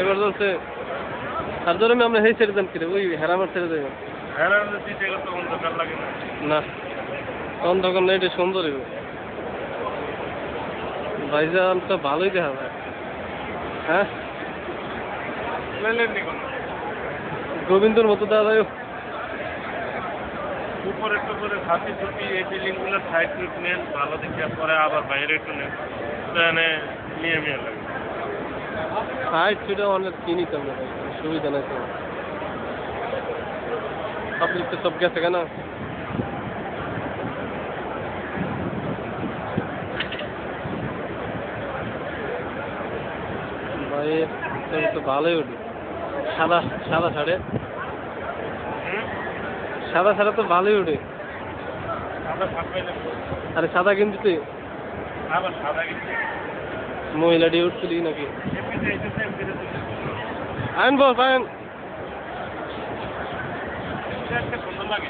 এবার চলছে আর ধরে আমরা সেই ছেড়ে দেন কিরে ওই হেরামার ছেড়ে দেবেন না তখন তখন না এটা সুন্দরই ভাইজান তো ভালোই দেখা যায় হ্যাঁ গোবিন্দর মতো দাদা উপরে টুপরে ফাঁসি ছুটি এই বিল্ডিংগুলোর সাইড টুট নেন ভালো দেখে পরে আবার বাইরে একটু নেন এখানে নিয়ে লাগে সাইড ছুটে অনেক কিনি তো আমরা সুবিধা নাই তো পাবলিক তো সব গেছে কেন ভাই তো ভালোই উঠি সাদা সাদা ছাড়ে সাদা ছাড়া তো ভালোই উঠে আরে সাদা কিন্তু তুই মহিলা দিয়ে উঠছিলি নাকি আইন বস আইন সুন্দর লাগে